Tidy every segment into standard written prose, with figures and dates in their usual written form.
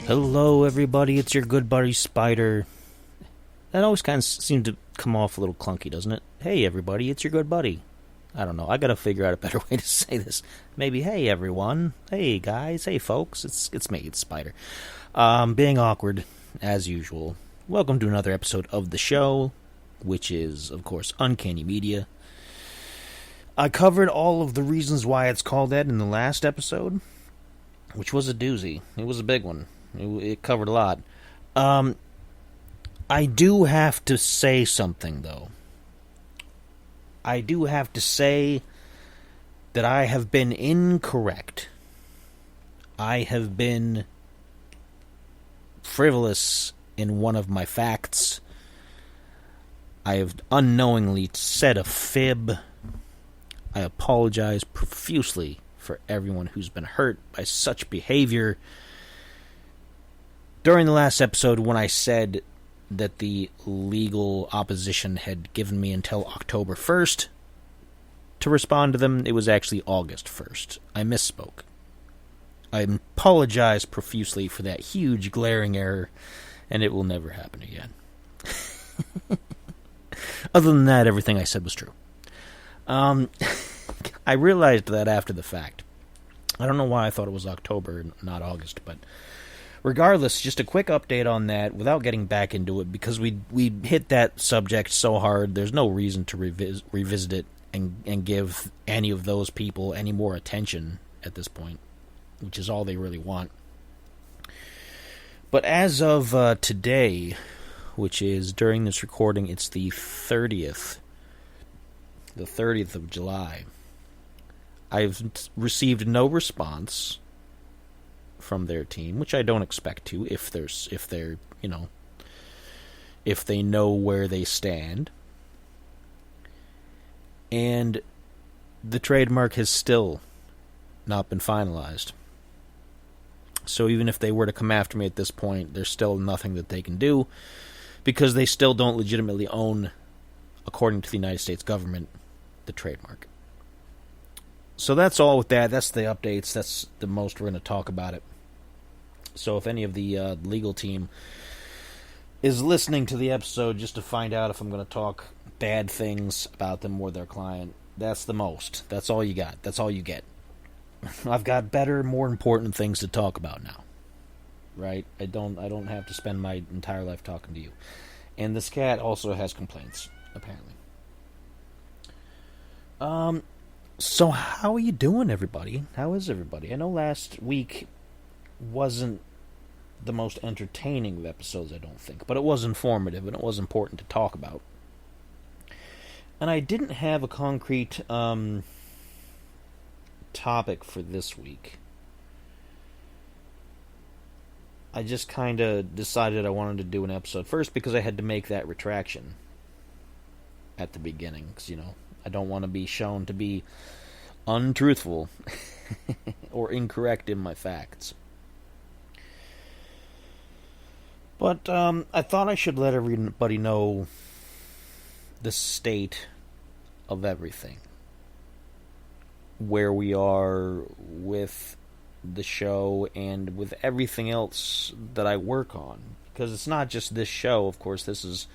Hello, everybody. It's your good buddy Spider. That always kind of seems to come off a little clunky, doesn't it? Hey, everybody. It's your good buddy. I don't know. I gotta figure out a better way to say this. Maybe, hey, everyone. Hey, guys. Hey, folks. It's me. It's Spider. Being awkward, as usual. Welcome to another episode of the show, which is, of course, Uncanny Media. I covered all of the reasons why it's called that in the last episode, which was a doozy. It was a big one. It covered a lot. I do have to say something, though. I do have to say that I have been incorrect. I have been frivolous in one of my facts. I have unknowingly said a fib. I apologize profusely for everyone who's been hurt by such behavior. During the last episode, when I said that the legal opposition had given me until October 1st to respond to them, it was actually August 1st. I misspoke. I apologize profusely for that huge glaring error, and it will never happen again. Other than that, everything I said was true. I realized that after the fact. I don't know why I thought it was October, not August, but regardless, just a quick update on that without getting back into it, because we hit that subject so hard, there's no reason to revisit it and give any of those people any more attention at this point, which is all they really want. But as of today, which is during this recording, it's the 30th of July, I've received no response from their team, which I don't expect to if they know where they stand. And the trademark has still not been finalized. So even if they were to come after me at this point, there's still nothing that they can do, because they still don't legitimately own, according to the United States government, the trademark. So that's all with that. That's the updates. That's the most we're going to talk about it. So if any of the legal team is listening to the episode just to find out if I'm going to talk bad things about them or their client, that's the most. That's all you got. That's all you get. I've got better, more important things to talk about now. Right? I don't have to spend my entire life talking to you. And this cat also has complaints, apparently. So how are you doing, everybody? How is everybody? I know last week wasn't the most entertaining of episodes, I don't think, but it was informative and it was important to talk about. And I didn't have a concrete topic for this week. I just kind of decided I wanted to do an episode first because I had to make that retraction at the beginning, because, I don't want to be shown to be untruthful or incorrect in my facts. But I thought I should let everybody know the state of everything. Where we are with the show and with everything else that I work on. Because it's not just this show, of course, this is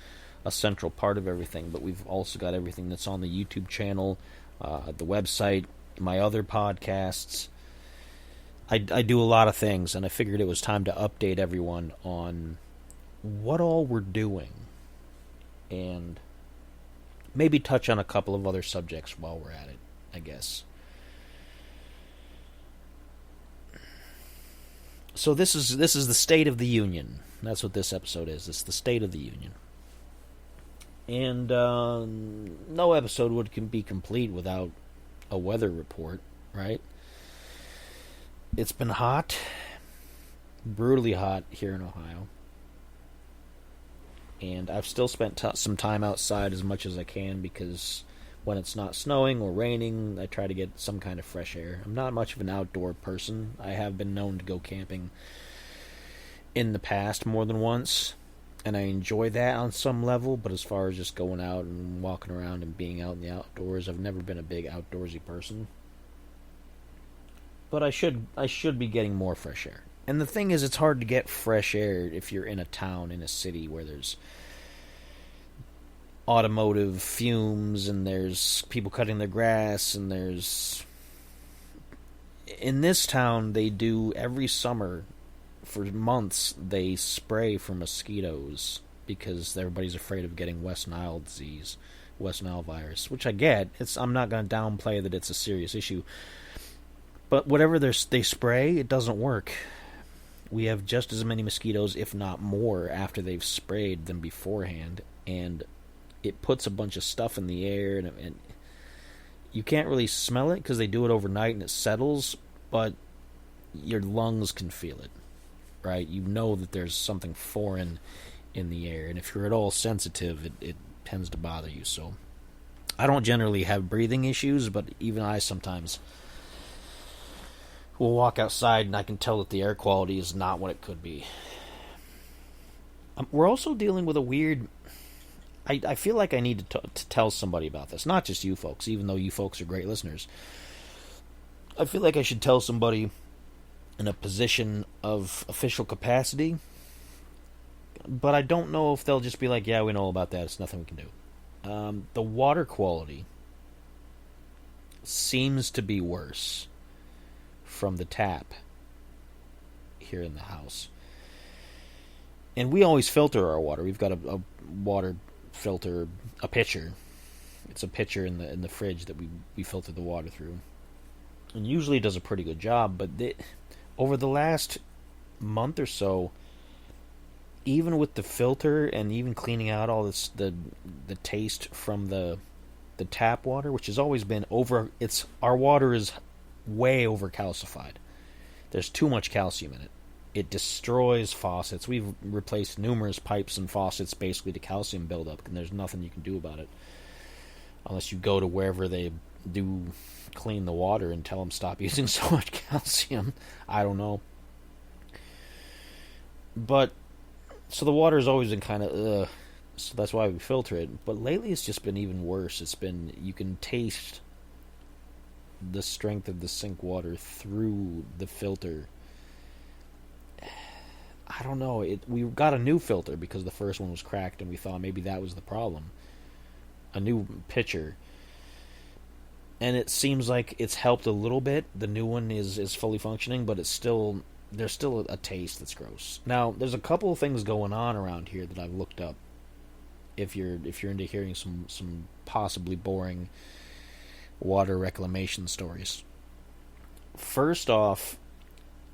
a central part of everything, but we've also got everything that's on the YouTube channel, the website, my other podcasts. I do a lot of things, and I figured it was time to update everyone on what all we're doing, and maybe touch on a couple of other subjects while we're at it, I guess. So this is the State of the Union. That's what this episode is. It's the State of the Union. And no episode would be complete without a weather report, right? It's been hot, brutally hot here in Ohio. And I've still spent some time outside as much as I can, because when it's not snowing or raining, I try to get some kind of fresh air. I'm not much of an outdoor person. I have been known to go camping in the past more than once, and I enjoy that on some level, but as far as just going out and walking around and being out in the outdoors, I've never been a big outdoorsy person. But I should be getting more fresh air. And the thing is, it's hard to get fresh air if you're in a town, in a city where there's automotive fumes and there's people cutting their grass and there's... In this town, they do every summer, for months, they spray for mosquitoes because everybody's afraid of getting West Nile disease, West Nile virus, which I get. I'm not going to downplay that it's a serious issue. But whatever they spray, it doesn't work. We have just as many mosquitoes, if not more, after they've sprayed than beforehand. And it puts a bunch of stuff in the air, and you can't really smell it because they do it overnight and it settles, but your lungs can feel it, right? You know that there's something foreign in the air, and if you're at all sensitive, it tends to bother you. So I don't generally have breathing issues, but even I sometimes will walk outside and I can tell that the air quality is not what it could be. We're also dealing with a weird... I feel like I need to tell somebody about this. Not just you folks, even though you folks are great listeners. I feel like I should tell somebody in a position of official capacity. But I don't know if they'll just be like, yeah, we know about that. It's nothing we can do. The water quality seems to be worse from the tap here in the house. And we always filter our water. We've got a water filter, a pitcher. It's a pitcher in the fridge that we filter the water through. And usually it does a pretty good job, but over the last month or so, even with the filter and even cleaning out all this the taste from the tap water, which has always been our water is way over calcified. There's too much calcium in it. It destroys faucets. We've replaced numerous pipes and faucets basically to calcium buildup, and there's nothing you can do about it unless you go to wherever they do clean the water and tell them stop using so much calcium. I don't know. But so the water has always been kind of so that's why we filter it. But lately it's just been even worse. It's been, you can taste the strength of the sink water through the filter. I don't know. We got a new filter because the first one was cracked, and we thought maybe that was the problem. A new pitcher. And it seems like it's helped a little bit. The new one is fully functioning, but there's still a taste that's gross. Now, there's a couple of things going on around here that I've looked up. If you're into hearing some possibly boring water reclamation stories. First off,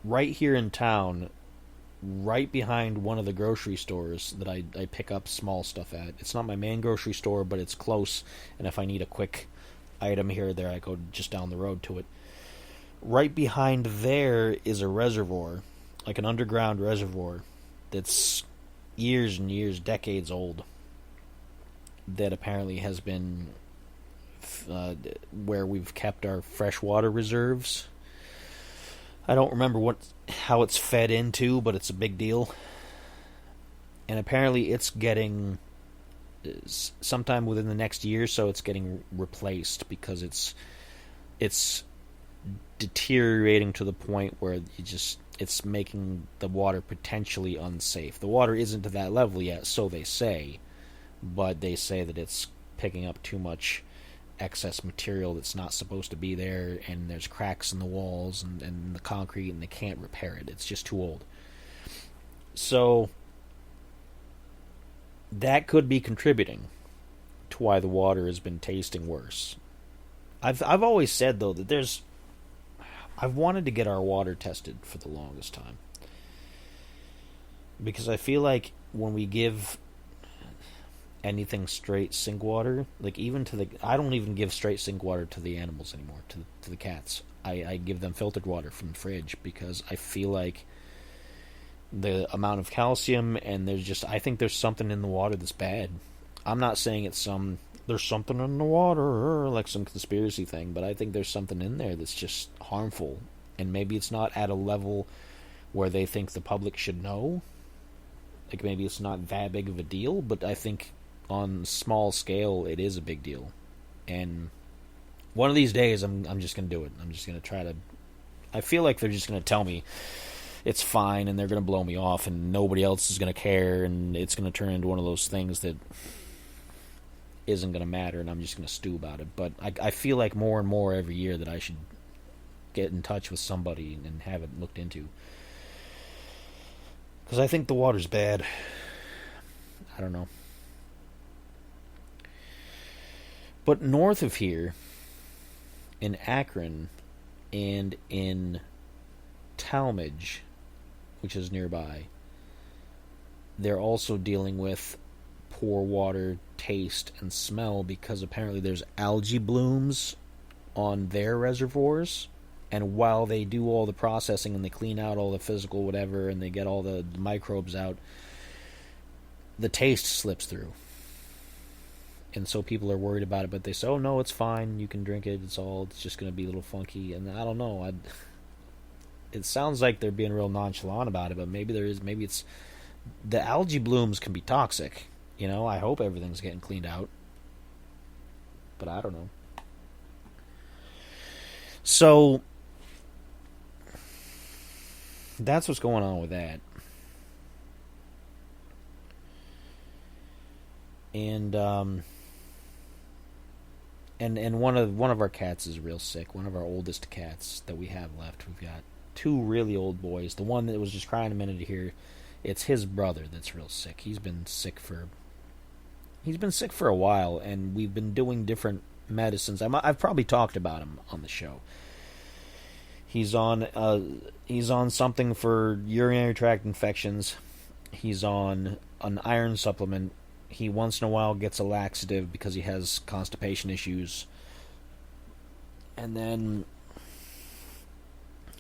right here in town, right behind one of the grocery stores that I pick up small stuff at. It's not my main grocery store, but it's close, and if I need a quick item here or there, I go just down the road to it. Right behind there is a reservoir, like an underground reservoir, that's years and years, decades old, that apparently has been where we've kept our freshwater reserves. I don't remember how it's fed into, but it's a big deal. And apparently it's getting, sometime within the next year or so, it's getting replaced because it's deteriorating to the point where it's making the water potentially unsafe. The water isn't to that level yet, so they say, but they say that it's picking up too much excess material that's not supposed to be there, and there's cracks in the walls and the concrete, and they can't repair it. It's just too old. So that could be contributing to why the water has been tasting worse. I've always said, though, that I've wanted to get our water tested for the longest time, because I feel like when we give anything straight sink water, like even I don't even give straight sink water to the animals anymore, to the cats. I give them filtered water from the fridge because I feel like the amount of calcium, and I think there's something in the water that's bad. I'm not saying there's something in the water, like some conspiracy thing, but I think there's something in there that's just harmful, and maybe it's not at a level where they think the public should know. Like maybe it's not that big of a deal, but I think on small scale it is a big deal. And one of these days I'm just going to do it. I'm just going to try to... I feel like they're just going to tell me, it's fine and they're going to blow me off and nobody else is going to care and it's going to turn into one of those things that isn't going to matter and I'm just going to stew about it. But I feel like more and more every year that I should get in touch with somebody and have it looked into. Because I think the water's bad. I don't know. But north of here, in Akron and in Talmadge, which is nearby, they're also dealing with poor water taste and smell because apparently there's algae blooms on their reservoirs, and while they do all the processing and they clean out all the physical whatever and they get all the microbes out, the taste slips through. And so people are worried about it, but they say, oh no, it's fine, you can drink it, it's just going to be a little funky. And I don't know, it sounds like they're being real nonchalant about it, but maybe it's the algae blooms can be toxic. I hope everything's getting cleaned out, but I don't know. So that's what's going on with that. And and one of our cats is real sick. One of our oldest cats that we have left. We've got two really old boys. The one that was just crying a minute here, it's his brother that's real sick. He's been sick for a while, and we've been doing different medicines. I've probably talked about him on the show. He's on something for urinary tract infections. He's on an iron supplement. He once in a while gets a laxative because he has constipation issues. And then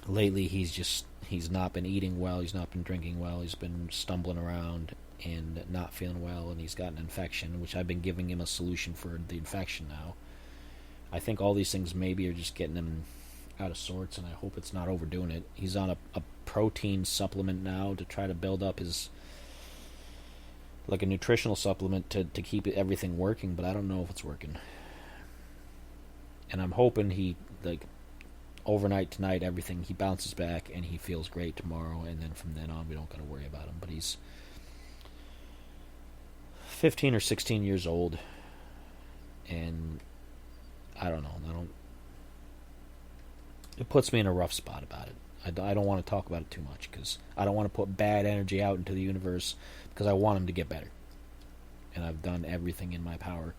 lately he's not been eating well, he's not been drinking well, he's been stumbling around and not feeling well, and he's got an infection, which I've been giving him a solution for the infection now. I think all these things maybe are just getting him out of sorts, and I hope it's not overdoing it. He's on a protein supplement now to try to build up his, like a nutritional supplement to keep everything working, but I don't know if it's working. And I'm hoping he, like, overnight tonight, everything, he bounces back and he feels great tomorrow, and then from then on we don't got to worry about him. But he's 15 or 16 years old, and I don't know. It puts me in a rough spot about it. I don't want to talk about it too much because I don't want to put bad energy out into the universe because I want him to get better. And I've done everything in my power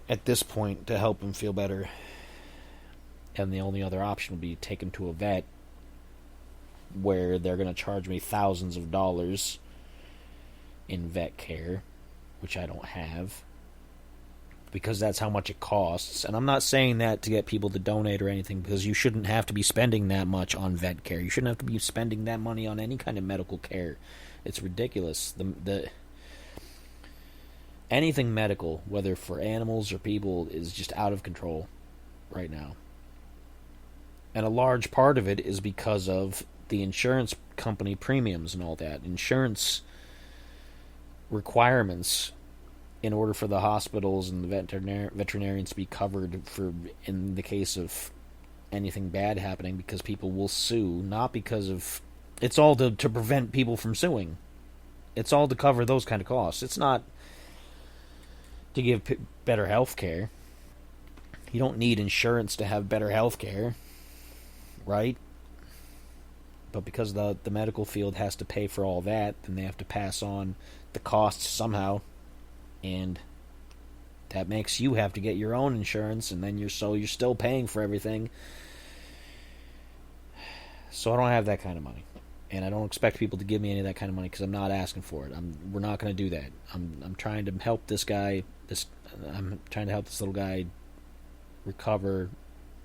at this point to help him feel better. And the only other option would be to take him to a vet where they're going to charge me thousands of dollars in vet care, which I don't have, because that's how much it costs. And I'm not saying that to get people to donate or anything, because you shouldn't have to be spending that much on vet care. You shouldn't have to be spending that money on any kind of medical care. It's ridiculous. Anything medical, whether for animals or people, is just out of control right now. And a large part of it is because of the insurance company premiums and all that. Insurance requirements in order for the hospitals and the veterinarians to be covered for in the case of anything bad happening, because people will sue, not because of... It's all to prevent people from suing. It's all to cover those kind of costs. It's not to give better health care. You don't need insurance to have better health care, right? But because the medical field has to pay for all that, then they have to pass on the costs somehow. And that makes you have to get your own insurance, and then you're still paying for everything. So I don't have that kind of money, and I don't expect people to give me any of that kind of money because I'm not asking for it. We're not going to do that. I'm trying to help this guy. I'm trying to help this little guy recover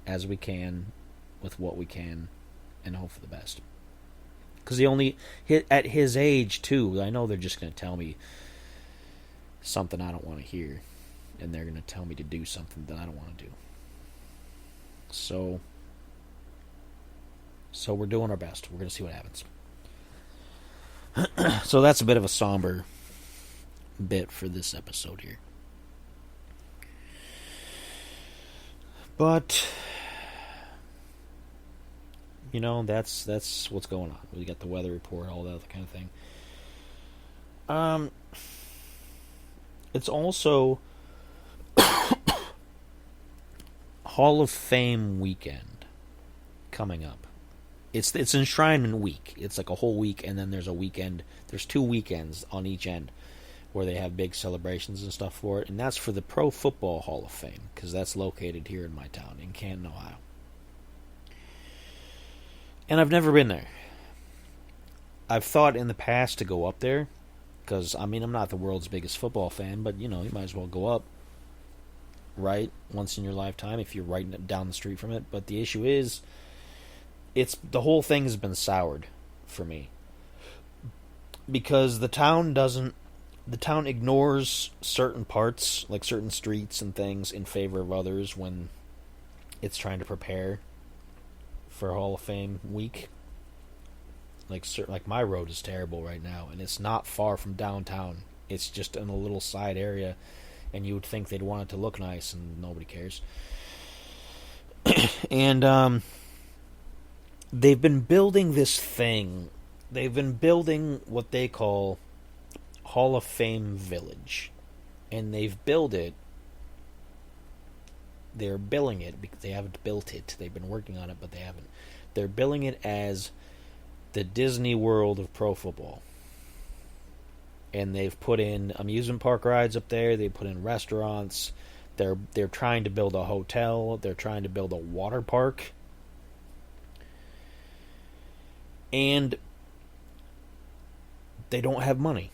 as we can with what we can, and hope for the best. Because at his age too, I know they're just going to tell me something I don't want to hear, and they're going to tell me to do something that I don't want to do. So we're doing our best. We're going to see what happens. So that's a bit of a somber bit for this episode here. But That's what's going on. We got the weather report, all that other kind of thing. Um, it's also Hall of Fame weekend coming up. It's enshrinement week. It's like a whole week, and then there's a weekend. There's 2 weekends on each end where they have big celebrations and stuff for it, and that's for the Pro Football Hall of Fame, because that's located here in my town, in Canton, Ohio. And I've never been there. I've thought in the past to go up there, because, I'm not the world's biggest football fan, but, you might as well go up, right, once in your lifetime, if you're right down the street from it. But the issue is, the whole thing has been soured for me. Because the town ignores certain parts, like certain streets and things, in favor of others when it's trying to prepare for Hall of Fame week. Like my road is terrible right now, and it's not far from downtown. It's just in a little side area, and you would think they'd want it to look nice, and nobody cares. And they've been building this thing. They've been building what they call Hall of Fame Village, and they've built it. They're billing it because they haven't built it. They've been working on it, but they haven't. They're billing it as the Disney World of pro football. And they've put in amusement park rides up there. They put in restaurants. They're trying to build a hotel. They're trying to build a water park. And they don't have money.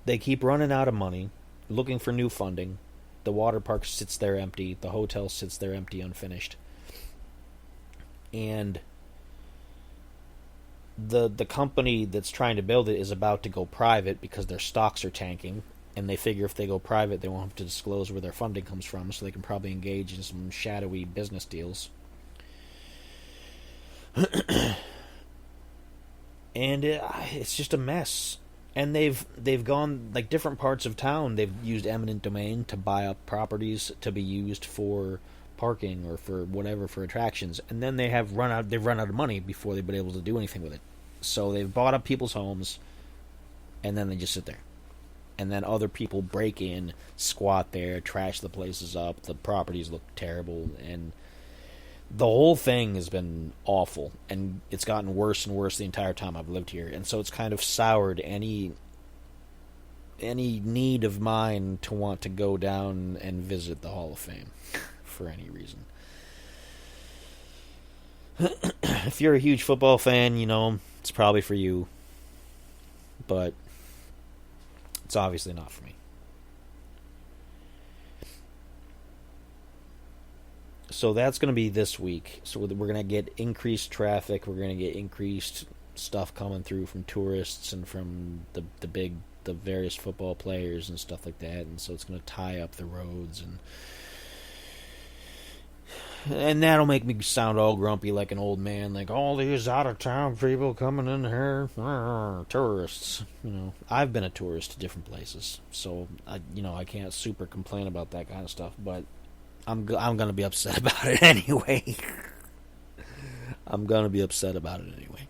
They keep running out of money, looking for new funding. The water park sits there empty. The hotel sits there empty, unfinished. And the company that's trying to build it is about to go private because their stocks are tanking, and they figure if they go private, they won't have to disclose where their funding comes from, so they can probably engage in some shadowy business deals. And it's just a mess. And they've gone, like, different parts of town, they've used eminent domain to buy up properties to be used for parking or for whatever, for attractions, and then they've run out of money before they've been able to do anything with it. So they've bought up people's homes, and then they just sit there. And then other people break in, squat there, trash the places up, the properties look terrible, and the whole thing has been awful, and it's gotten worse and worse the entire time I've lived here, and so it's kind of soured any need of mine to want to go down and visit the Hall of Fame for any reason. If you're a huge football fan, it's probably for you, but it's obviously not for me. So that's going to be this week. So we're going to get increased traffic. We're going to get increased stuff coming through from tourists and from the various football players and stuff like that. And so it's going to tie up the roads, and that'll make me sound all grumpy like an old man, like all these out of town people coming in here, tourists. I've been a tourist to different places, so I can't super complain about that kind of stuff, but I'm gonna be upset about it anyway. I'm gonna be upset about it anyway.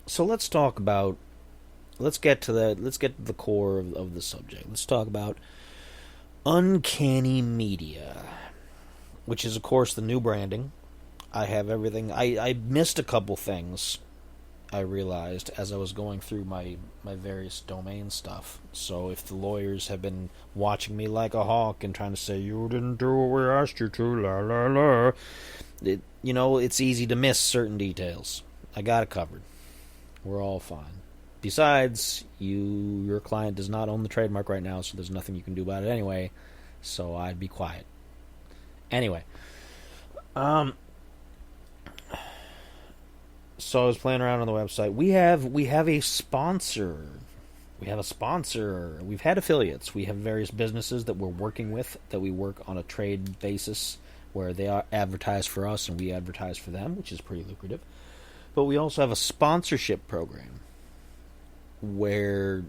So let's get to the core of the subject. Let's talk about Uncanny Media, which is, of course, the new branding. I have everything. I missed a couple things, I realized, as I was going through my various domain stuff. So if the lawyers have been watching me like a hawk and trying to say, you didn't do what we asked you to, la la la, it's easy to miss certain details. I got it covered. We're all fine. Besides, your client does not own the trademark right now, so there's nothing you can do about it anyway, so I'd be quiet. Anyway, so I was playing around on the website. We have a sponsor. We've had affiliates. We have various businesses that we're working with, that we work on a trade basis, where they advertise for us and we advertise for them, which is pretty lucrative. But we also have a sponsorship program where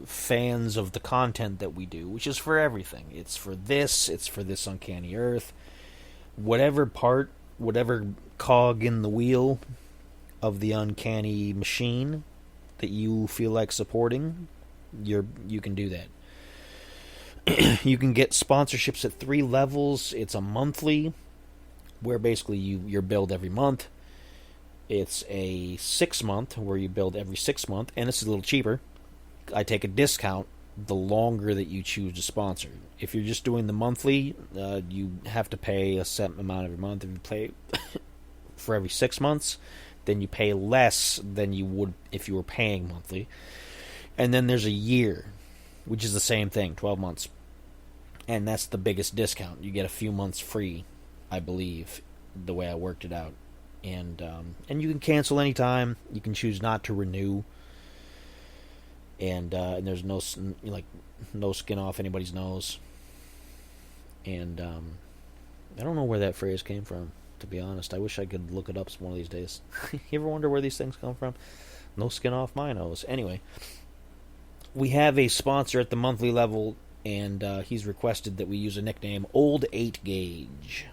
fans of the content that we do, which is for everything. It's for this Uncanny Earth. Whatever cog in the wheel of the Uncanny machine that you feel like supporting, you can do that. You can get sponsorships at 3 levels. It's a monthly, where basically you're billed every month. It's a 6-month, where you build every 6 months, and it's a little cheaper. I take a discount the longer that you choose to sponsor. If you're just doing the monthly, you have to pay a set amount every month. If you pay for every 6 months, then you pay less than you would if you were paying monthly. And then there's a year, which is the same thing, 12 months. And that's the biggest discount. You get a few months free, I believe, the way I worked it out. And you can cancel anytime. You can choose not to renew. And there's no skin off anybody's nose. And I don't know where that phrase came from, to be honest. I wish I could look it up one of these days. You ever wonder where these things come from? No skin off my nose. Anyway, we have a sponsor at the monthly level, and he's requested that we use a nickname, Old 8 Gauge.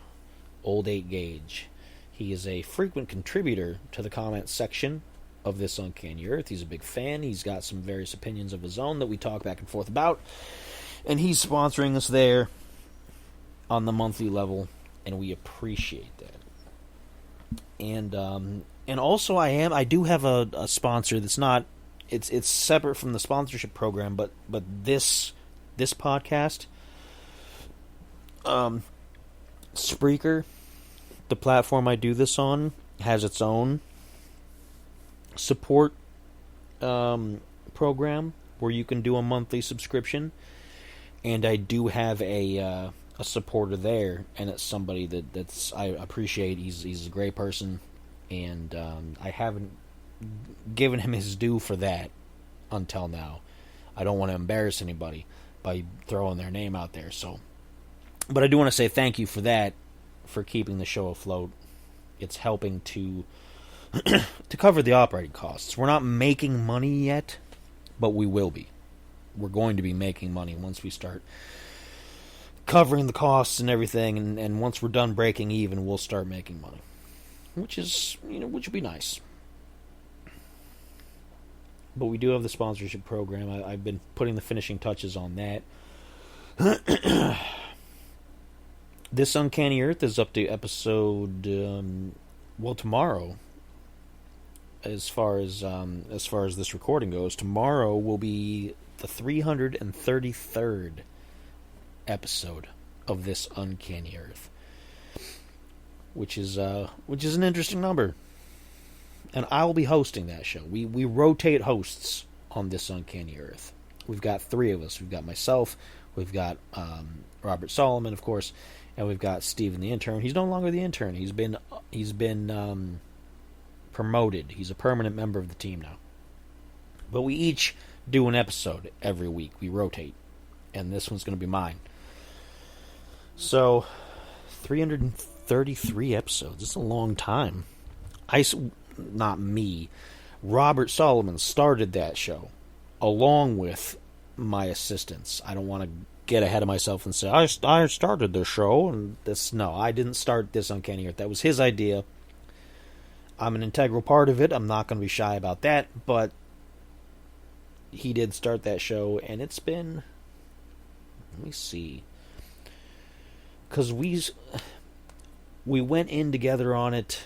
Old 8 Gauge. He is a frequent contributor to the comments section of this Uncanny Earth. He's a big fan. He's got some various opinions of his own that we talk back and forth about. And he's sponsoring us there on the monthly level, and we appreciate that. And also I do have a sponsor that's not, it's separate from the sponsorship program, but this podcast, Spreaker, the platform I do this on, has its own support program where you can do a monthly subscription, and I do have a supporter there, and it's somebody that's I appreciate. He's a great person, and I haven't given him his due for that until now. I don't want to embarrass anybody by throwing their name out there, so. But I do want to say thank you for that, for keeping the show afloat. It's helping to cover the operating costs. We're not making money yet, but we will be. We're going to be making money once we start covering the costs and everything, and once we're done breaking even, we'll start making money, which would be nice. But we do have the sponsorship program. I've been putting the finishing touches on that. This Uncanny Earth is up to episode tomorrow. As far as this recording goes, tomorrow will be the 333rd episode of this Uncanny Earth, which is an interesting number. And I'll be hosting that show. We rotate hosts on this Uncanny Earth. We've got 3 of us. We've got myself. We've got Robert Solomon, of course, and we've got Steven the intern. He's no longer the intern. He's been promoted. He's a permanent member of the team now. But we each do an episode every week. We rotate, and this one's going to be mine. So, 333 episodes. It's a long time. Not me. Robert Solomon started that show, along with my assistants. I don't want to get ahead of myself and say, I started the show, and this. No, I didn't start this Uncanny Earth. That was his idea. I'm an integral part of it. I'm not going to be shy about that, but he did start that show, and it's been, let me see, because we went in together on it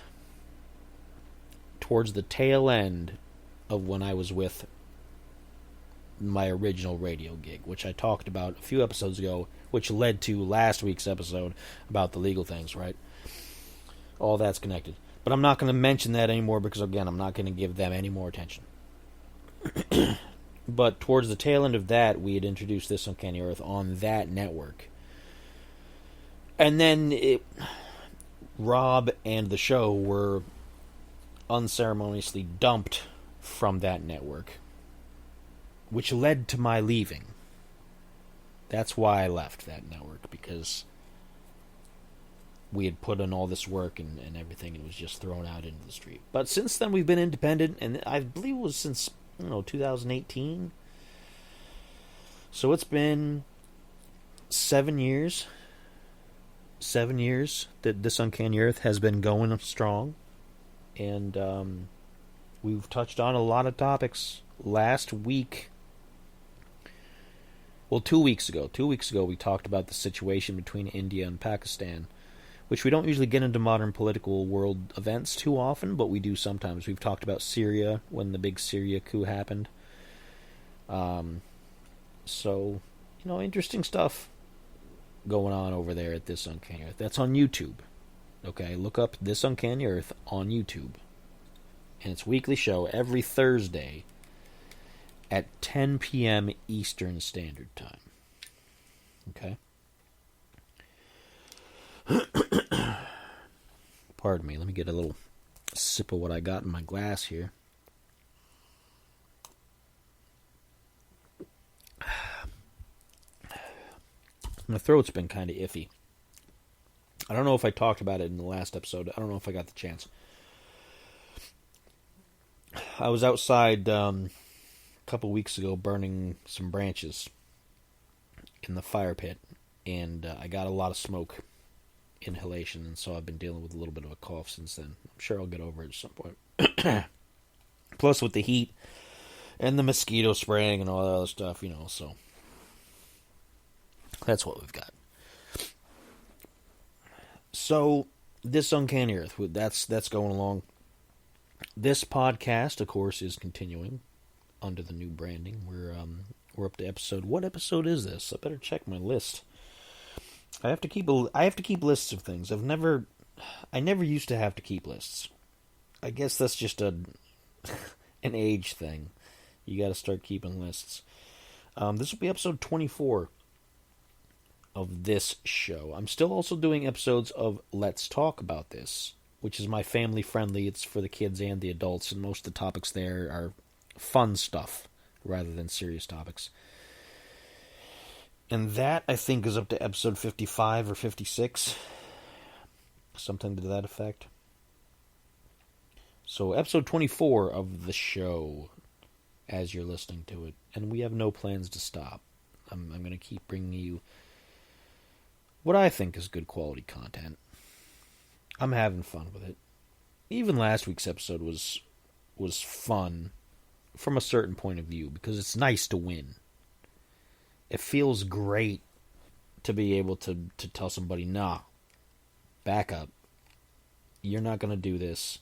towards the tail end of when I was with my original radio gig, which I talked about a few episodes ago, which led to last week's episode about the legal things, right? All that's connected. But I'm not going to mention that anymore because, again, I'm not going to give them any more attention. But towards the tail end of that, we had introduced this Uncanny Earth on that network. And then Rob and the show were unceremoniously dumped from that network, which led to my leaving. That's why I left that network, because we had put in all this work and everything, and it was just thrown out into the street. But since then, we've been independent, and I believe it was since, 2018. So it's been 7 years. 7 years that This Uncanny Earth has been going strong. And we've touched on a lot of topics. Last week, well, 2 weeks ago. 2 weeks ago, we talked about the situation between India and Pakistan, which we don't usually get into modern political world events too often, but we do sometimes. We've talked about Syria when the big Syria coup happened. So, interesting stuff going on over there at This Uncanny Earth. That's on YouTube. Okay, look up This Uncanny Earth on YouTube. And it's a weekly show every Thursday at 10 p.m. Eastern Standard Time. Okay? Pardon me, let me get a little sip of what I got in my glass here. My throat's been kind of iffy. I don't know if I talked about it in the last episode. I don't know if I got the chance. I was outside a couple weeks ago burning some branches in the fire pit, and I got a lot of smoke inhalation, and so I've been dealing with a little bit of a cough since then. I'm sure I'll get over it at some point. Plus with the heat and the mosquito spraying and all that other stuff, so that's what we've got. So, This Uncanny Earth, that's going along. This podcast, of course, is continuing under the new branding. We're up to episode. What episode is this? I better check my list. I have to keep lists of things. I never used to have to keep lists. I guess that's just an age thing. You got to start keeping lists. This will be episode 24 of this show. I'm still also doing episodes of Let's Talk About This, which is my family friendly. It's for the kids and the adults, and most of the topics there are fun stuff rather than serious topics. And that, I think, is up to episode 55 or 56. Something to that effect. So, episode 24 of the show, as you're listening to it. And we have no plans to stop. I'm going to keep bringing you what I think is good quality content. I'm having fun with it. Even last week's episode was fun from a certain point of view, because it's nice to win. It feels great to be able to tell somebody, nah, back up. You're not going to do this.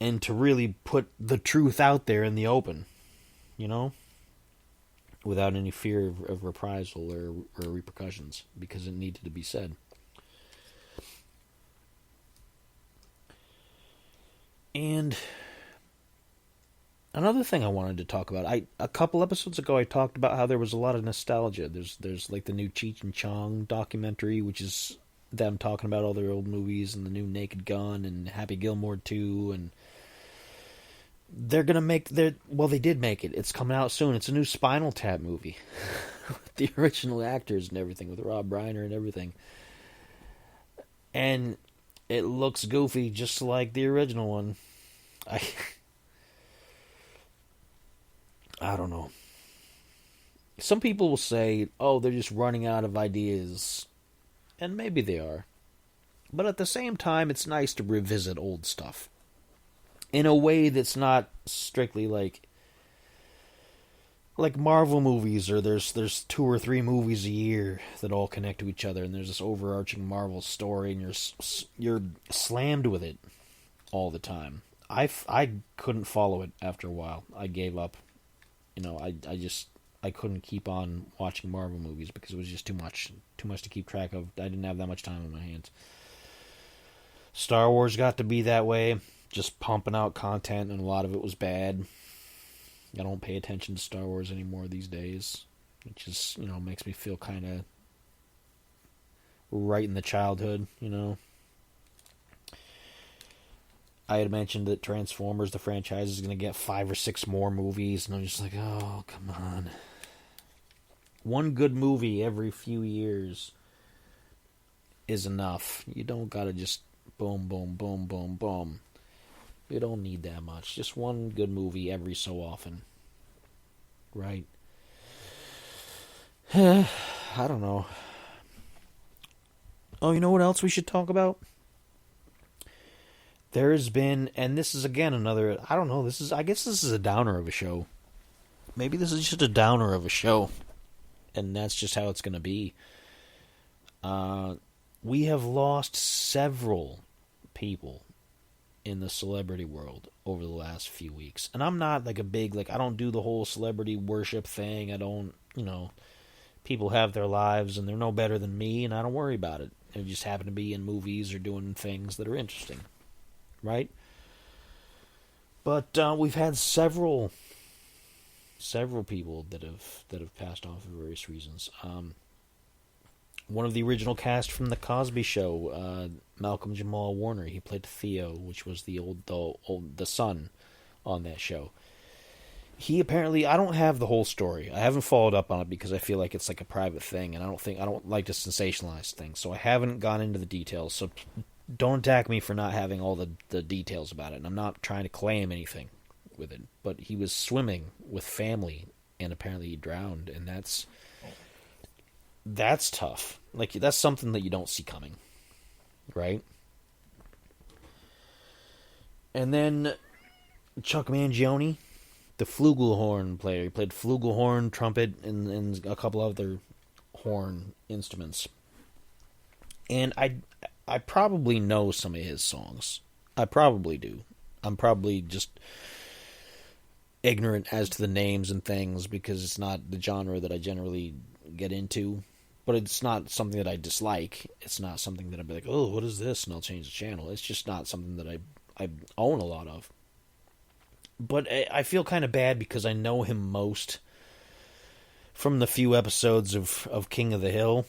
And to really put the truth out there in the open, without any fear of reprisal or repercussions, because it needed to be said. And another thing I wanted to talk about, a couple episodes ago I talked about how there was a lot of nostalgia. There's like the new Cheech and Chong documentary, which is them talking about all their old movies, and the new Naked Gun and Happy Gilmore 2, and they're gonna make they did make it. It's coming out soon. It's a new Spinal Tap movie. With the original actors and everything, with Rob Reiner and everything. And it looks goofy just like the original one. I don't know. Some people will say, oh, they're just running out of ideas. And maybe they are. But at the same time, it's nice to revisit old stuff. In a way that's not strictly like Marvel movies, or there's 2 or 3 movies a year that all connect to each other, and there's this overarching Marvel story, and you're slammed with it all the time. I couldn't follow it after a while. I gave up. I couldn't keep on watching Marvel movies because it was just too much to keep track of. I didn't have that much time on my hands. Star Wars got to be that way, just pumping out content, and a lot of it was bad. I don't pay attention to Star Wars anymore these days. It just, makes me feel kind of right in the childhood, I had mentioned that Transformers, the franchise, is going to get 5 or 6 more movies, and I'm just like, oh, come on. One good movie every few years is enough. You don't got to just boom, boom, boom, boom, boom. You don't need that much. Just one good movie every so often. Right? I don't know. Oh, you know what else we should talk about? There's been, and this is again another, I don't know, I guess this is a downer of a show. Maybe this is just a downer of a show, and that's just how it's going to be. We have lost several people in the celebrity world over the last few weeks. And I'm not like a big, I don't do the whole celebrity worship thing. I don't, people have their lives and they're no better than me, and I don't worry about it. They just happen to be in movies or doing things that are interesting, right? But we've had several people that have passed off for various reasons. One of the original cast from the Cosby Show, Malcolm Jamal Warner, he played Theo, which was the son on that show. He apparently, I don't have the whole story. I haven't followed up on it because I feel like it's like a private thing, and I don't like to sensationalize things, so I haven't gone into the details. So don't attack me for not having all the details about it. And I'm not trying to claim anything with it, but he was swimming with family, and apparently he drowned, and that's tough. That's something that you don't see coming, right? And then Chuck Mangione, the flugelhorn player. He played flugelhorn, trumpet, and a couple other horn instruments. And I probably know some of his songs. I probably do. I'm probably just ignorant as to the names and things because it's not the genre that I generally get into. But it's not something that I dislike. It's not something that I'd be like, oh, what is this? And I'll change the channel. It's just not something that I own a lot of. But I feel kind of bad because I know him most from the few episodes of King of the Hill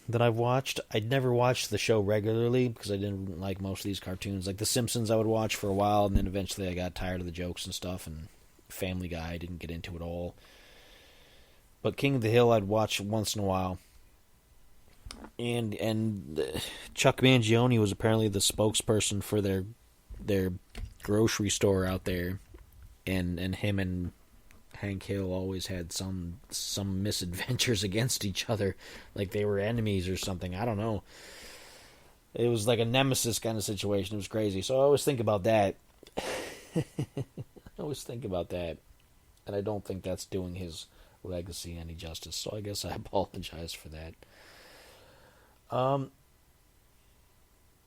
that I've watched. I'd never watched the show regularly because I didn't like most of these cartoons. Like The Simpsons I would watch for a while, and then eventually I got tired of the jokes and stuff, and Family Guy I didn't get into at all. But King of the Hill I'd watch once in a while. And Chuck Mangione was apparently the spokesperson for their grocery store out there, and him and Hank Hill always had some misadventures against each other, like they were enemies or something. I don't know. It was like a nemesis kind of situation. It was crazy. So I always think about that. And I don't think that's doing his legacy any justice. So I guess I apologize for that.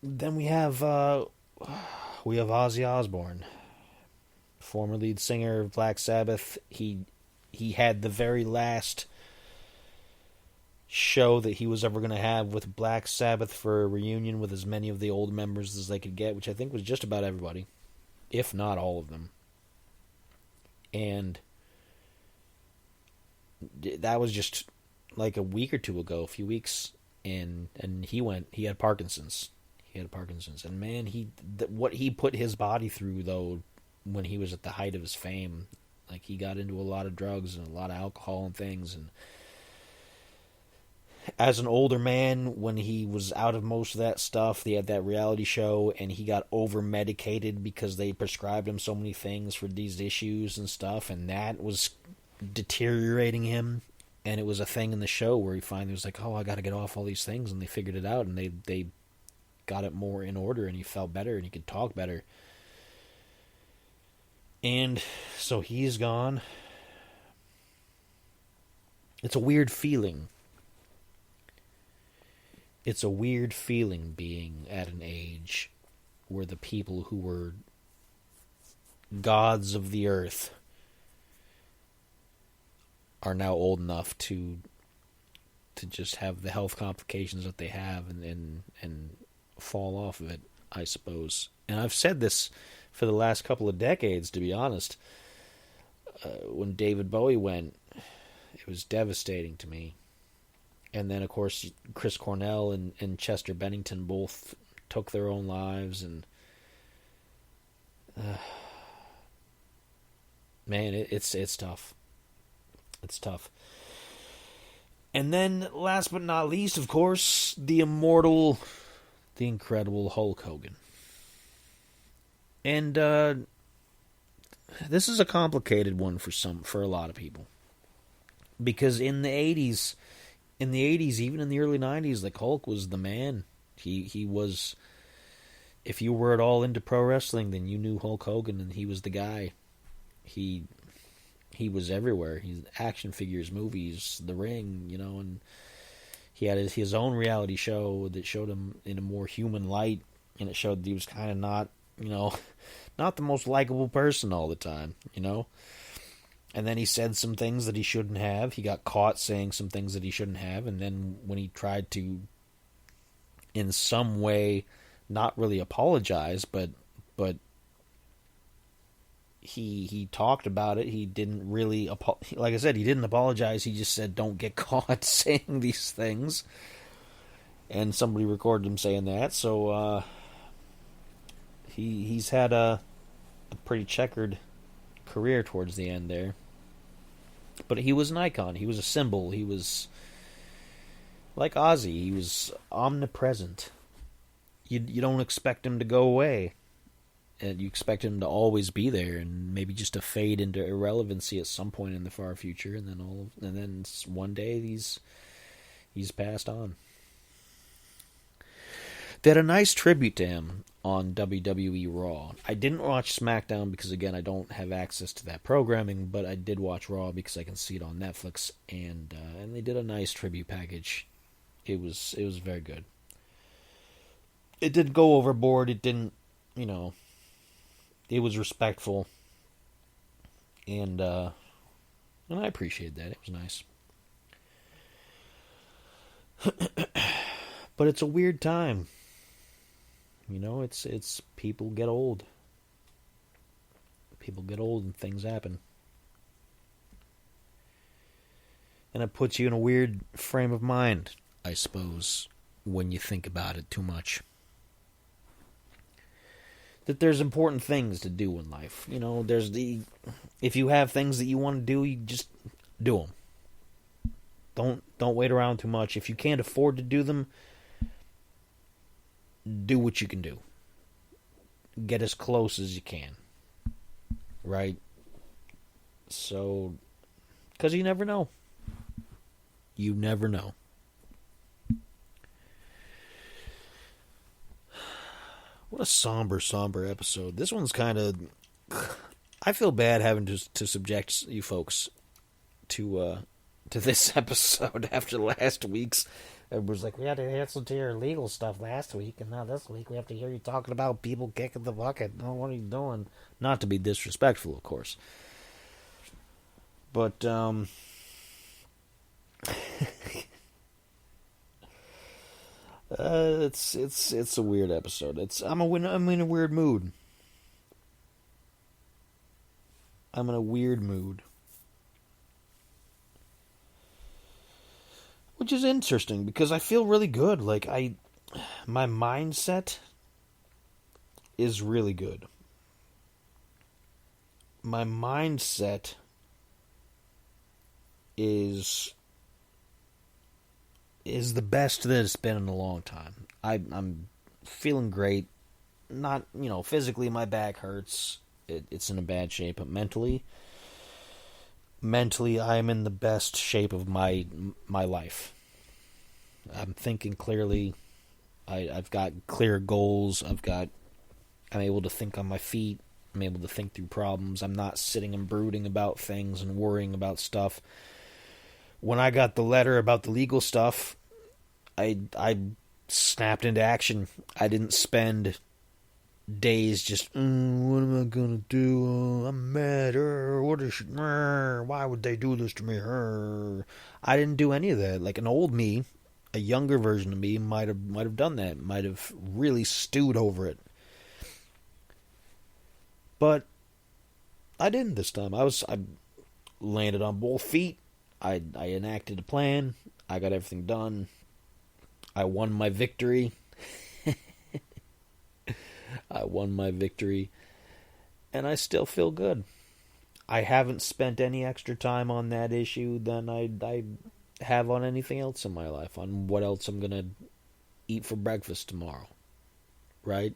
Then we have Ozzy Osbourne, former lead singer of Black Sabbath. He had the very last show that he was ever going to have with Black Sabbath for a reunion with as many of the old members as they could get, which I think was just about everybody, if not all of them. And that was just like a week or two ago, a few weeks. And he had Parkinson's. And man, what he put his body through, though, when he was at the height of his fame, like he got into a lot of drugs and a lot of alcohol and things. And as an older man, when he was out of most of that stuff, he had that reality show, and he got over-medicated because they prescribed him so many things for these issues and stuff, and that was deteriorating him. And it was a thing in the show where he finally was like, oh, I got to get off all these things. And they figured it out, and they got it more in order, and he felt better, and he could talk better. And so he's gone. It's a weird feeling. It's a weird feeling being at an age where the people who were gods of the earth are now old enough to just have the health complications that they have and fall off of it, I suppose. And I've said this for the last couple of decades, to be honest. When David Bowie went, it was devastating to me. And then, of course, Chris Cornell and Chester Bennington both took their own lives, and man, it's tough. It's tough. And then, last but not least, of course, the immortal, the incredible Hulk Hogan. And this is a complicated one for a lot of people, because in the 80s, in the 80s, even in the early 90s, like Hulk was the man. He was, if you were at all into pro wrestling, then you knew Hulk Hogan and he was the guy. He he was everywhere. He's action figures, movies, the ring, and he had his own reality show that showed him in a more human light, and it showed that he was kind of not, not the most likable person all the time. And then he said some things that he shouldn't have. He got caught saying some things that he shouldn't have, and then when he tried to, in some way, not really apologize, but he talked about it. He didn't really, like I said, he didn't apologize. He just said, "Don't get caught saying these things." And somebody recorded him saying that, so he's had a pretty checkered career towards the end there. But he was an icon. He was a symbol. He was like Ozzy. He was omnipresent. You don't expect him to go away. And you expect him to always be there, and maybe just to fade into irrelevancy at some point in the far future, and then one day he's passed on. They had a nice tribute to him on WWE Raw. I didn't watch SmackDown because, again, I don't have access to that programming, but I did watch Raw because I can see it on Netflix, and they did a nice tribute package. It was very good. It didn't go overboard. It didn't, it was respectful, and I appreciated that. It was nice. But it's a weird time. It's people get old. People get old and things happen. And it puts you in a weird frame of mind, I suppose, when you think about it too much. That there's important things to do in life. If you have things that you want to do, you just do them. Don't wait around too much. If you can't afford to do them, do what you can do. Get as close as you can. Right? So, because you never know. You never know. What a somber episode. This one's kind of... I feel bad having to subject you folks to this episode after last week's. Everybody's like, we had to answer to your legal stuff last week, and now this week we have to hear you talking about people kicking the bucket. Oh, what are you doing? Not to be disrespectful, of course. But, it's a weird episode. I'm in a weird mood. I'm in a weird mood. Which is interesting because I feel really good. Like my mindset is really good. My mindset is the best that it's been in a long time. I'm feeling great. Not, physically my back hurts. It's in a bad shape, but mentally I'm in the best shape of my life. I'm thinking clearly. I've got clear goals. I'm able to think on my feet. I'm able to think through problems. I'm not sitting and brooding about things and worrying about stuff. When I got the letter about the legal stuff, I snapped into action. I didn't spend days just, what am I gonna do? I'm mad. Why would they do this to me? I didn't do any of that. Like an old me, a younger version of me might have done that. Might have really stewed over it. But I didn't this time. I landed on both feet. I enacted a plan. I got everything done. I won my victory. I won my victory. And I still feel good. I haven't spent any extra time on that issue than I have on anything else in my life. On what else I'm going to eat for breakfast tomorrow. Right?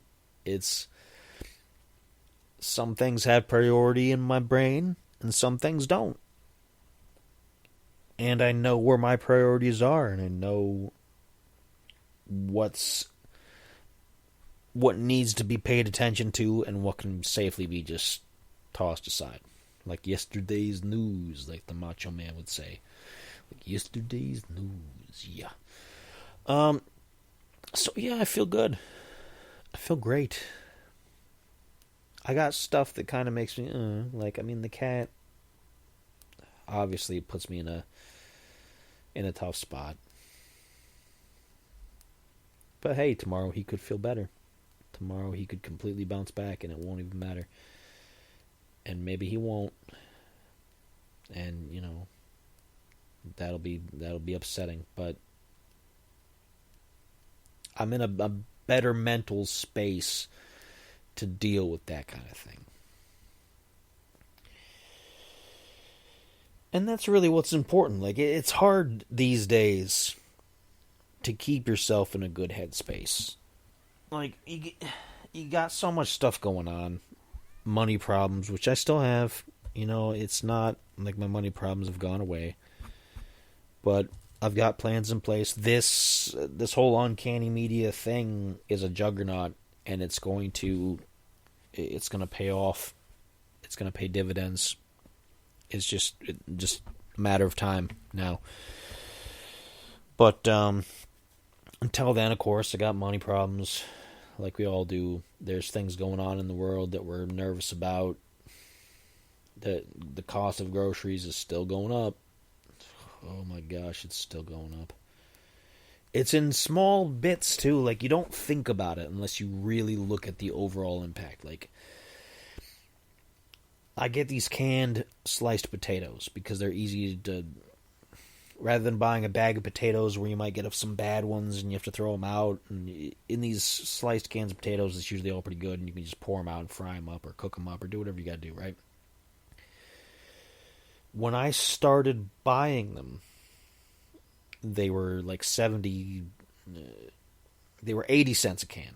Some things have priority in my brain, and some things don't. And I know where my priorities are, and I know what needs to be paid attention to and what can safely be just tossed aside. Like yesterday's news, like the Macho Man would say. Like yesterday's news, yeah. So yeah, I feel good. I feel great. I got stuff that kind of makes me, the cat obviously puts me in a tough spot. But hey, tomorrow he could feel better. Tomorrow he could completely bounce back and it won't even matter. And maybe he won't. And, that'll be upsetting, but I'm in a better mental space to deal with that kind of thing. And that's really what's important. Like, it's hard these days to keep yourself in a good headspace. Like, you got so much stuff going on. Money problems, which I still have. It's not like my money problems have gone away. But I've got plans in place. This whole uncanny media thing is a juggernaut, and it's going to pay off. It's going to pay dividends. It's just a matter of time now. But until then, of course, I got money problems, like we all do. There's things going on in the world that we're nervous about. The cost of groceries is still going up. Oh my gosh, it's still going up. It's in small bits too. Like, you don't think about it unless you really look at the overall impact. Like, I get these canned sliced potatoes because they're easy to... Rather than buying a bag of potatoes where you might get some bad ones and you have to throw them out. And in these sliced cans of potatoes, it's usually all pretty good, and you can just pour them out and fry them up or cook them up or do whatever you got to do, right? When I started buying them, they were like 70... they were 80 cents a can.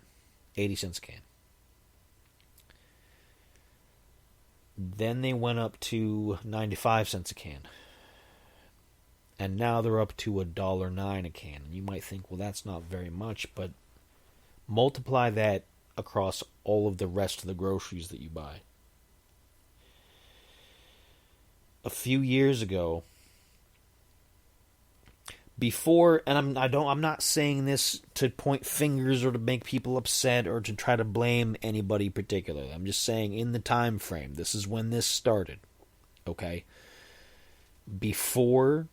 80 cents a can. Then they went up to 95 cents a can. And now they're up to $1.09 a can. And you might think, well, that's not very much, but multiply that across all of the rest of the groceries that you buy. A few years ago, before, and I'm not saying this to point fingers or to make people upset or to try to blame anybody particularly. I'm just saying in the time frame, this is when this started. Okay? Before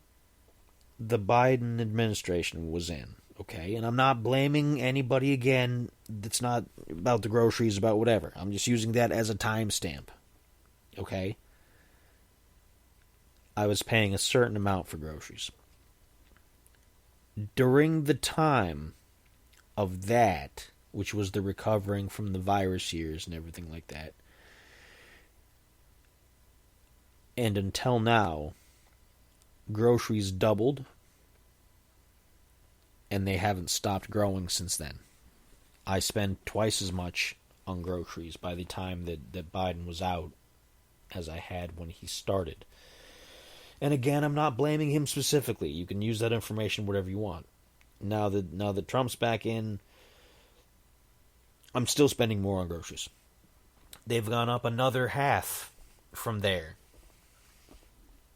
the Biden administration was in, okay? And I'm not blaming anybody again. It's not about the groceries, about whatever. I'm just using that as a timestamp, okay? I was paying a certain amount for groceries. During the time of that, which was the recovering from the virus years and everything like that, and until now, groceries doubled, and they haven't stopped growing since then. I spend twice as much on groceries by the time that Biden was out as I had when he started. And again, I'm not blaming him specifically. You can use that information whatever you want. Now that Trump's back in, I'm still spending more on groceries. They've gone up another half from there.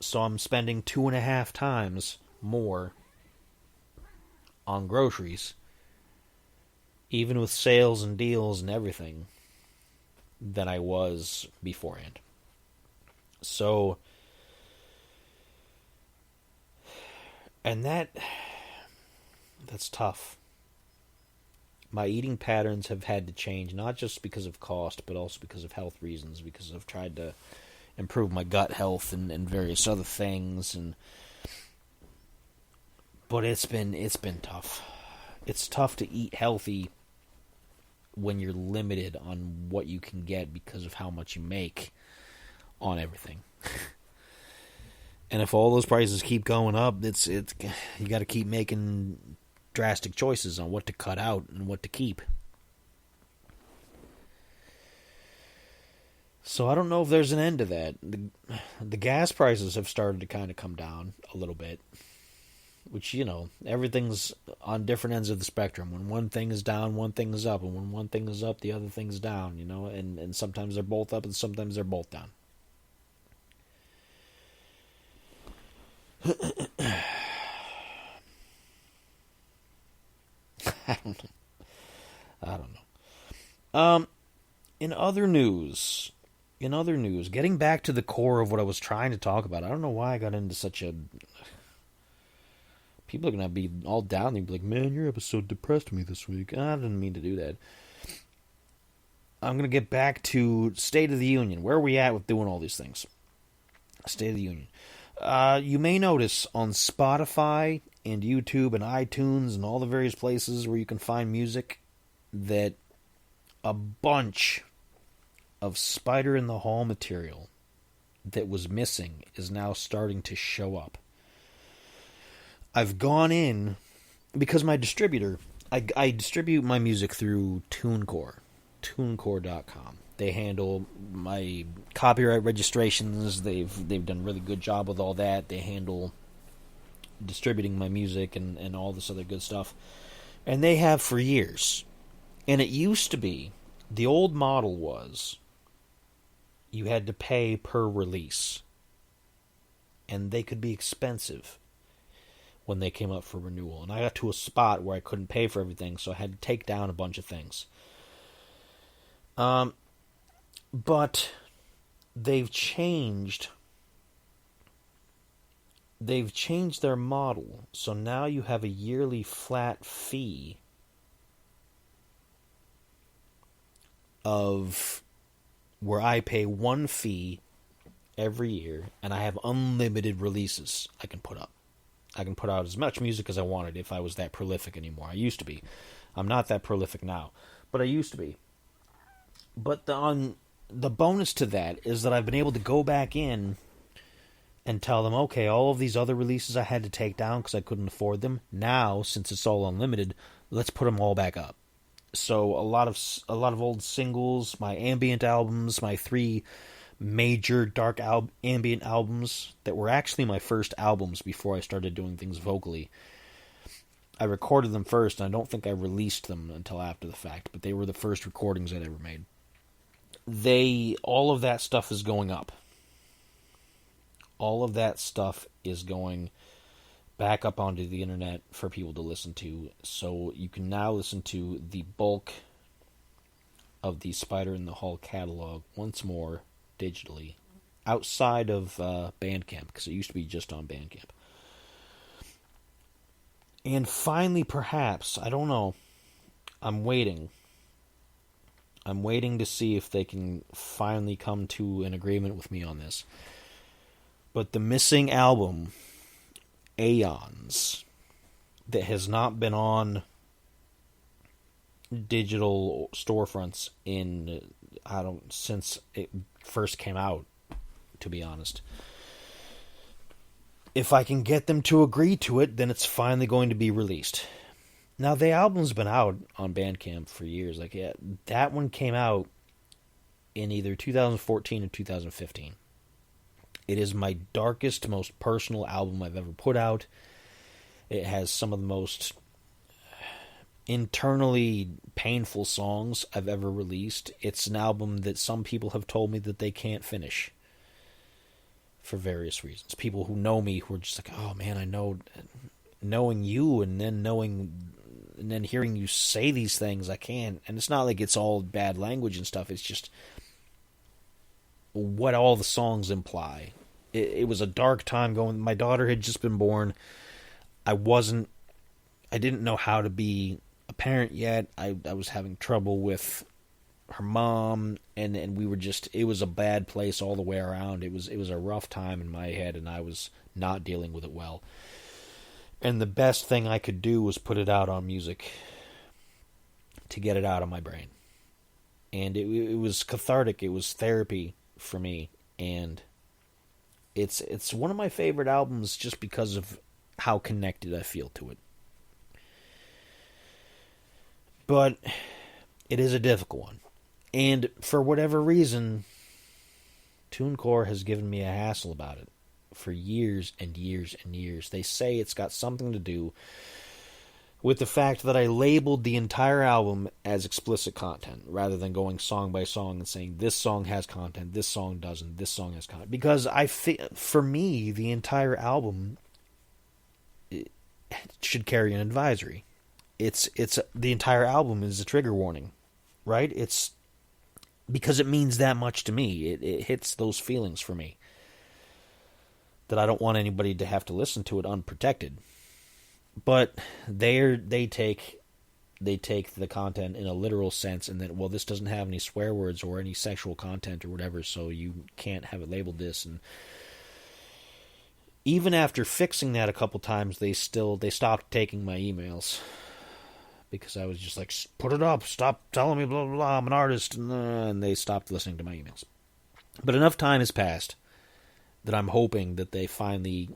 So I'm spending 2.5 times more on groceries, even with sales and deals and everything, than I was beforehand. So, and that's tough. My eating patterns have had to change, not just because of cost, but also because of health reasons, because I've tried to improve my gut health and various other things, but it's been tough. It's tough to eat healthy when you're limited on what you can get because of how much you make on everything. And if all those prices keep going up, it's you got to keep making drastic choices on what to cut out and what to keep. So I don't know if there's an end to that. The gas prices have started to kind of come down a little bit, which, everything's on different ends of the spectrum. When one thing is down, one thing is up, and when one thing is up, the other thing's down, and sometimes they're both up and sometimes they're both down. I don't know. In other news, getting back to the core of what I was trying to talk about, I don't know why I got into such a... People are going to be all down. They'll be like, man, your episode depressed me this week. I didn't mean to do that. I'm going to get back to State of the Union. Where are we at with doing all these things? State of the Union. You may notice on Spotify and YouTube and iTunes and all the various places where you can find music that a bunch of Spider in the Hall material that was missing is now starting to show up. I've gone in, because my distributor, I distribute my music through TuneCore, tunecore.com. They handle my copyright registrations. They've done a really good job with all that. They handle distributing my music and all this other good stuff. And they have for years. And it used to be, the old model was, you had to pay per release. And they could be expensive when they came up for renewal. And I got to a spot where I couldn't pay for everything, so I had to take down a bunch of things. But they've changed their model, so now you have a yearly flat fee of where I pay one fee every year, and I have unlimited releases I can put up. I can put out as much music as I wanted if I was that prolific anymore. I used to be. I'm not that prolific now, but I used to be. But the bonus to that is that I've been able to go back in and tell them, okay, all of these other releases I had to take down because I couldn't afford them. Now, since it's all unlimited, let's put them all back up. So a lot of old singles, my ambient albums, my 3 major dark ambient albums that were actually my first albums before I started doing things vocally. I recorded them first, and I don't think I released them until after the fact, but they were the first recordings I'd ever made. All of that stuff is going up. All of that stuff is going back up onto the internet for people to listen to, so you can now listen to the bulk of the Spider in the Hall catalog once more digitally, outside of Bandcamp, because it used to be just on Bandcamp. And finally, perhaps, I don't know, I'm waiting to see if they can finally come to an agreement with me on this. But the missing album, Aeons, that has not been on digital storefronts since it first came out, to be honest. If I can get them to agree to it, then it's finally going to be released. Now, the album's been out on Bandcamp for years. That one came out in either 2014 or 2015. It is my darkest, most personal album I've ever put out. It has some of the most internally painful songs I've ever released. It's an album that some people have told me that they can't finish for various reasons. People who know me who are just like, oh man, I know, knowing you and then hearing you say these things, I can't. And it's not like it's all bad language and stuff. It's just what all the songs imply. It was a dark time going. My daughter had just been born. I didn't know how to be a parent yet. I was having trouble with her mom, and we were just, it was a bad place all the way around. It was a rough time in my head, and I was not dealing with it well. And the best thing I could do was put it out on music to get it out of my brain. And it was cathartic. It was therapy for me, and it's one of my favorite albums just because of how connected I feel to it. But it is a difficult one. And for whatever reason, TuneCore has given me a hassle about it for years and years and years. They say it's got something to do with the fact that I labeled the entire album as explicit content, rather than going song by song and saying this song has content, this song doesn't, this song has content. Because for me, the entire album should carry an advisory. It's the entire album is a trigger warning, right? It's because it means that much to me. It hits those feelings for me that I don't want anybody to have to listen to it unprotected. But they take the content in a literal sense, and then, well, this doesn't have any swear words or any sexual content or whatever, so you can't have it labeled this. And even after fixing that a couple times, they stopped taking my emails, because I was just like, put it up, stop telling me blah blah blah, I'm an artist, and they stopped listening to my emails. But enough time has passed that I'm hoping that they finally.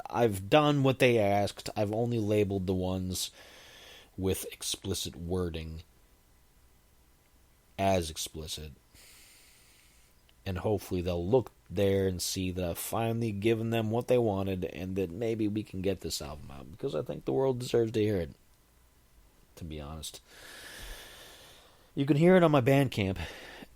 I've done what they asked. I've only labeled the ones with explicit wording as explicit. And hopefully they'll look there and see that I've finally given them what they wanted, and that maybe we can get this album out. Because I think the world deserves to hear it, to be honest. You can hear it on my Bandcamp,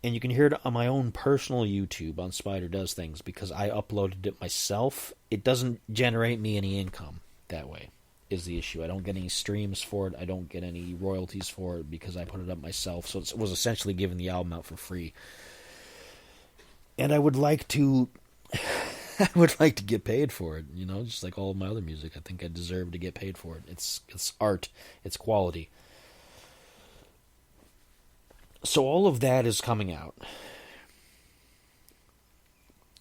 and you can hear it on my own personal YouTube on Spider Does Things, because I uploaded it myself. It doesn't generate me any income that way, is the issue. I don't get any streams for it. I don't get any royalties for it, because I put it up myself. So it was essentially giving the album out for free. And I would like to I would like to get paid for it, just like all of my other music. I think I deserve to get paid for it. It's art. It's quality. So all of that is coming out.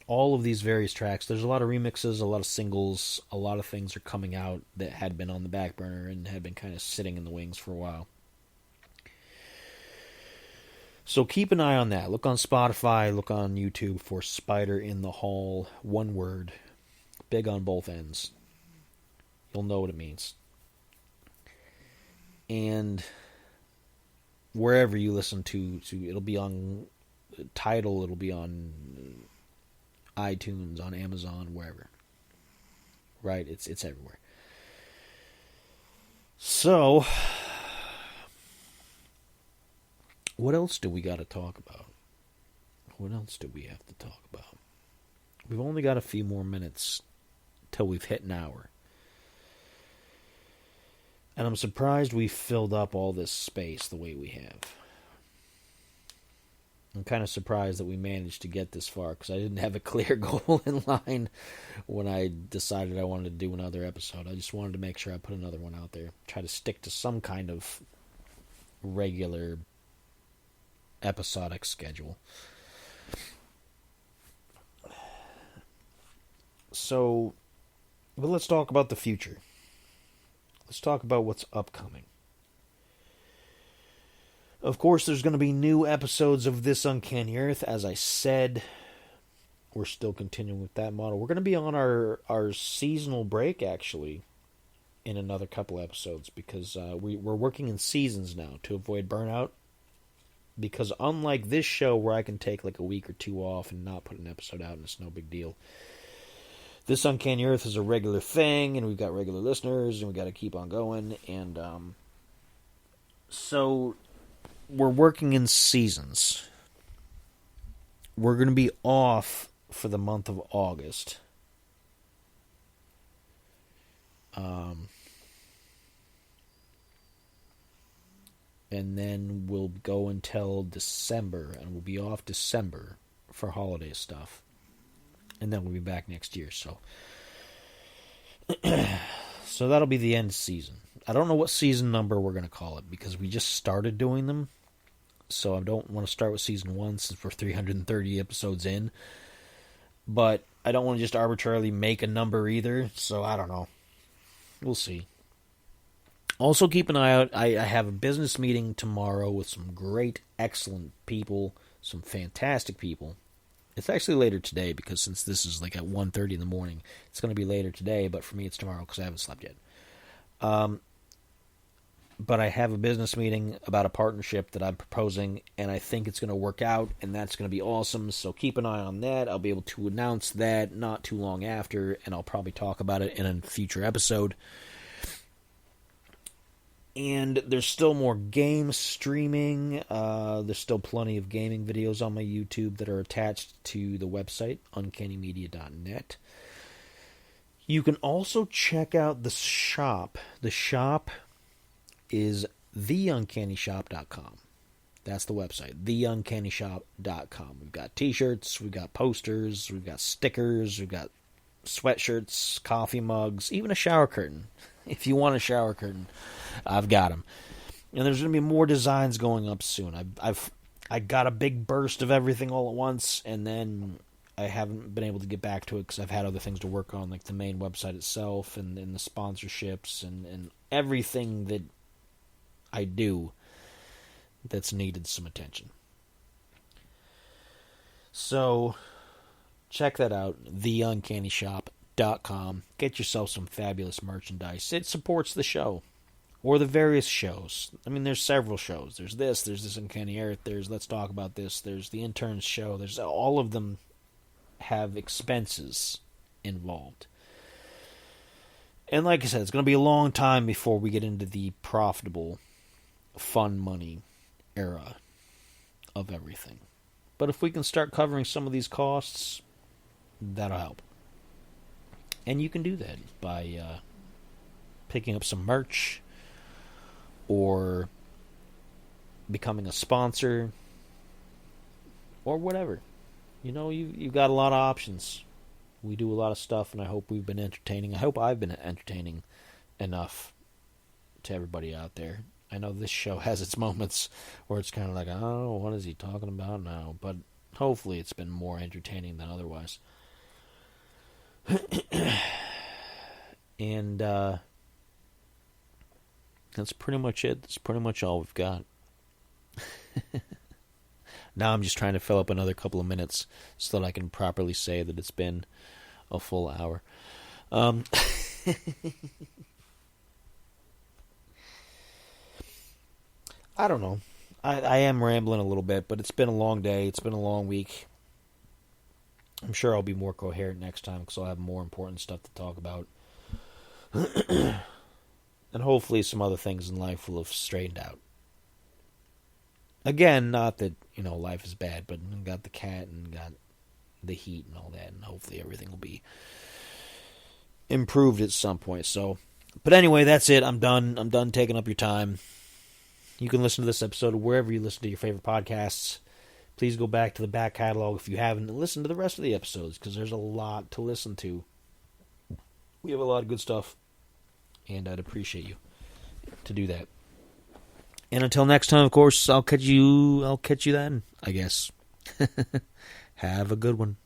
All of these various tracks. There's a lot of remixes, a lot of singles, a lot of things are coming out that had been on the back burner and had been kind of sitting in the wings for a while. So keep an eye on that. Look on Spotify, look on YouTube for Spider in the Hall. One word. Big on both ends. You'll know what it means. And wherever you listen to it'll be on Tidal, it'll be on iTunes, on Amazon, wherever. Right? It's everywhere. So, what else do we got to talk about? What else do we have to talk about? We've only got a few more minutes till we've hit an hour. And I'm surprised we filled up all this space the way we have. I'm kind of surprised that we managed to get this far, because I didn't have a clear goal in line when I decided I wanted to do another episode. I just wanted to make sure I put another one out there. Try to stick to some kind of regular episodic schedule. So, but let's talk about the future. Let's talk about what's upcoming. Of course, there's going to be new episodes of This Uncanny Earth. As I said, we're still continuing with that model. We're going to be on our seasonal break, actually, in another couple episodes, because we're working in seasons now to avoid burnout. Because unlike this show, where I can take like a week or two off and not put an episode out and it's no big deal, This Uncanny Earth is a regular thing, and we've got regular listeners, and we've got to keep on going. And so we're working in seasons. We're going to be off for the month of August. And then we'll go until December, and we'll be off December for holiday stuff. And then we'll be back next year, so that'll be the end season. I don't know what season number we're going to call it, because we just started doing them, so I don't want to start with season 1 since we're 330 episodes in, but I don't want to just arbitrarily make a number either, so I don't know. We'll see. Also, keep an eye out. I have a business meeting tomorrow with some great, excellent people, some fantastic people. It's actually later today, because since this is like at 1:30 in the morning, it's going to be later today, but for me it's tomorrow because I haven't slept yet. But I have a business meeting about a partnership that I'm proposing, and I think it's going to work out, and that's going to be awesome. So keep an eye on that. I'll be able to announce that not too long after, and I'll probably talk about it in a future episode. And there's still more game streaming. There's still plenty of gaming videos on my YouTube that are attached to the website, uncannymedia.net. You can also check out the shop. The shop is theuncannyshop.com. That's the website, theuncannyshop.com. We've got t-shirts, we've got posters, we've got stickers, we've got sweatshirts, coffee mugs, even a shower curtain. If you want a shower curtain, I've got them. And there's going to be more designs going up soon. I got a big burst of everything all at once, and then I haven't been able to get back to it because I've had other things to work on, like the main website itself and the sponsorships and everything that I do that's needed some attention. So check that out, theuncannyshop.com. Get yourself some fabulous merchandise. It supports the show or the various shows. I mean, there's several shows. There's this Uncanny Earth, there's Let's Talk About This, there's the Interns show. There's all of them have expenses involved. And like I said, it's going to be a long time before we get into the profitable fun money era of everything. But if we can start covering some of these costs, that'll help. And you can do that by picking up some merch or becoming a sponsor or whatever. You know, you've got a lot of options. We do a lot of stuff, and I hope we've been entertaining. I hope I've been entertaining enough to everybody out there. I know this show has its moments where it's kind of like, oh, what is he talking about now? But hopefully it's been more entertaining than otherwise. And that's pretty much it. That's pretty much all we've got. Now I'm just trying to fill up another couple of minutes so that I can properly say that it's been a full hour. I don't know. I am rambling a little bit, but it's been a long day. It's been a long week. I'm sure I'll be more coherent next time because I'll have more important stuff to talk about. And hopefully some other things in life will have straightened out. Again, not that, life is bad, but I got the cat and got the heat and all that, and hopefully everything will be improved at some point. So, but anyway, that's it. I'm done. I'm done taking up your time. You can listen to this episode wherever you listen to your favorite podcasts. Please go back to the back catalog if you haven't, and listen to the rest of the episodes, because there's a lot to listen to. We have a lot of good stuff, and I'd appreciate you to do that. And until next time, of course, I'll catch you then, I guess. Have a good one.